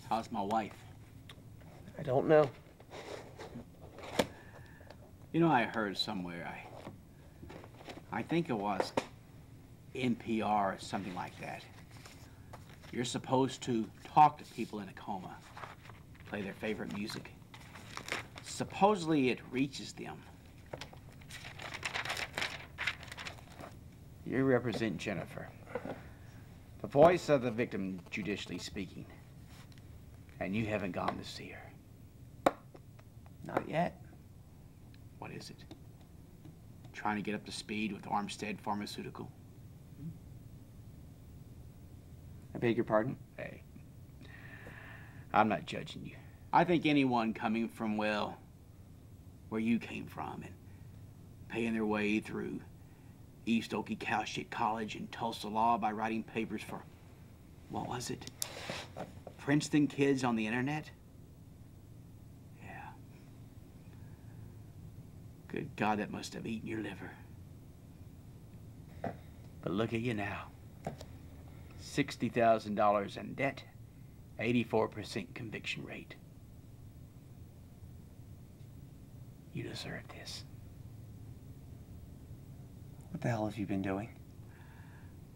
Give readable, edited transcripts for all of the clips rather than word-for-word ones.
How's my wife? I don't know. You know, I heard somewhere, I think it was NPR or something like that. You're supposed to talk to people in a coma, play their favorite music. Supposedly it reaches them. You represent Jennifer, the voice of the victim, judicially speaking. And you haven't gone to see her. Not yet. What is it? Trying to get up to speed with Armstead Pharmaceutical? I beg your pardon? Hey, I'm not judging you. I think anyone coming from, well, where you came from and paying their way through East Okie Cowshit College and Tulsa Law by writing papers for, what was it? Princeton kids on the internet? Yeah. Good God, that must have eaten your liver. But look at you now. $60,000 in debt, 84% conviction rate. You deserve this. What the hell have you been doing?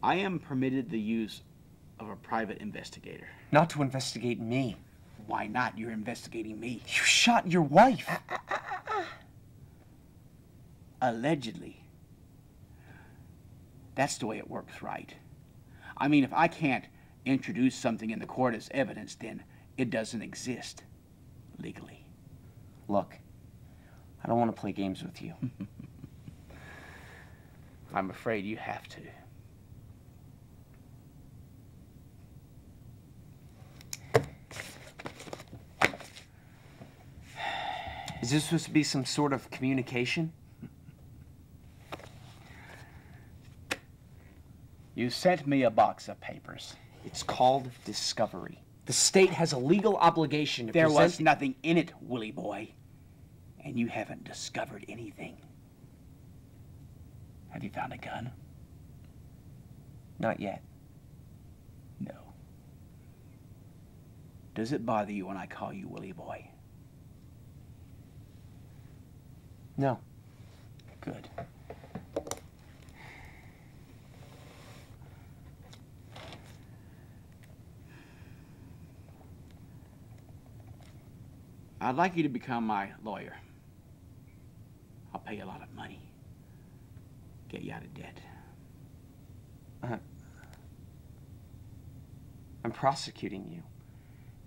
I am permitted the use of a private investigator. Not to investigate me. Why not? You're investigating me. You shot your wife. Allegedly. That's the way it works, right? I mean, if I can't introduce something in the court as evidence, then it doesn't exist legally. Look, I don't want to play games with you. I'm afraid you have to. Is this supposed to be some sort of communication? You sent me a box of papers. It's called discovery. The state has a legal obligation to There was nothing in it, Willie boy. And you haven't discovered anything. Have you found a gun? Not yet. No. Does it bother you when I call you Willie boy? No. Good. I'd like you to become my lawyer. I'll pay you a lot of money. Get you out of debt. I'm prosecuting you.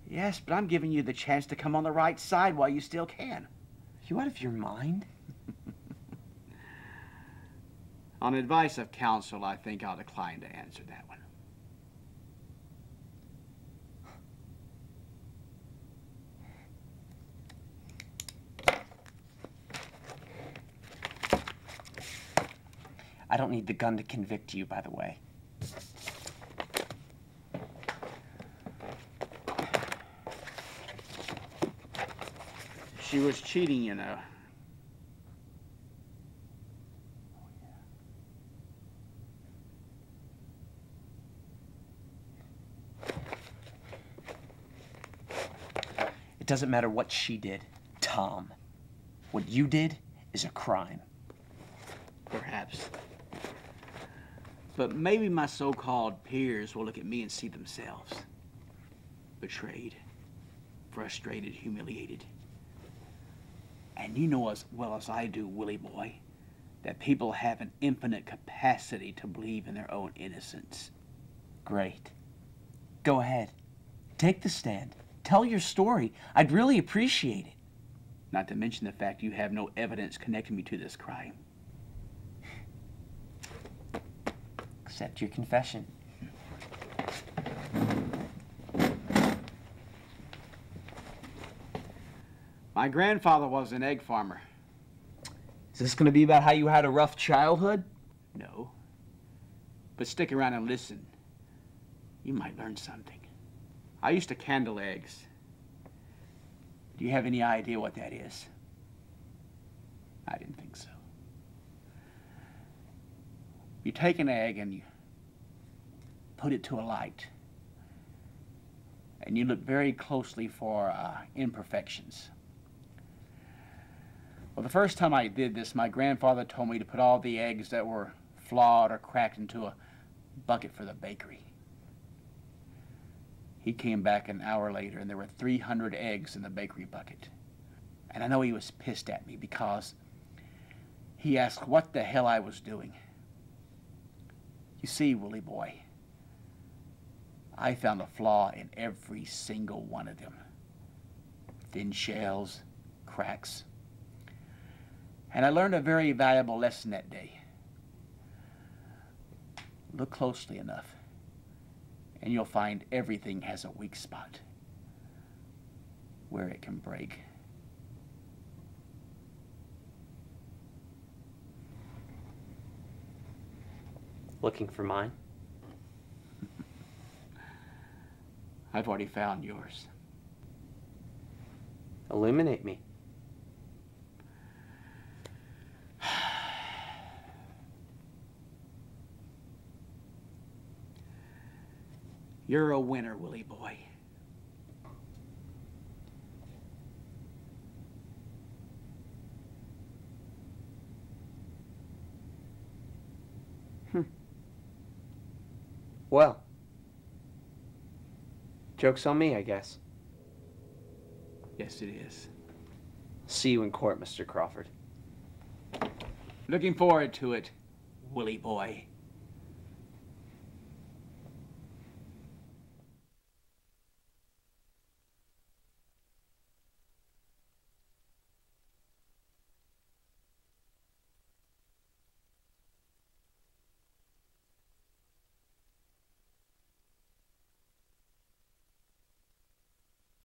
Yes, but I'm giving you the chance to come on the right side while you still can. Are you out of your mind? On advice of counsel, I think I'll decline to answer that one. I don't need the gun to convict you, by the way. She was cheating, you know. It doesn't matter what she did, Tom. What you did is a crime. Perhaps. But maybe my so-called peers will look at me and see themselves betrayed, frustrated, humiliated. And you know as well as I do, Willie boy, that people have an infinite capacity to believe in their own innocence. Great. Go ahead. Take the stand. Tell your story. I'd really appreciate it. Not to mention the fact you have no evidence connecting me to this crime. Accept your confession. My grandfather was an egg farmer. Is this going to be about how you had a rough childhood? No. But stick around and listen. You might learn something. I used to candle eggs. Do you have any idea what that is? I didn't think so. You take an egg and you put it to a light. and you look very closely for imperfections. Well, the first time I did this, my grandfather told me to put all the eggs that were flawed or cracked into a bucket for the bakery. He came back an hour later, and there were 300 eggs in the bakery bucket. And I know he was pissed at me because he asked what the hell I was doing. You see, Willie boy, I found a flaw in every single one of them. Thin shells, cracks. And I learned a very valuable lesson that day. Look closely enough, and you'll find everything has a weak spot where it can break. Looking for mine? I've already found yours. Illuminate me. You're a winner, Willie boy. Well, joke's on me, I guess. Yes, it is. See you in court, Mr. Crawford. Looking forward to it, Willie boy.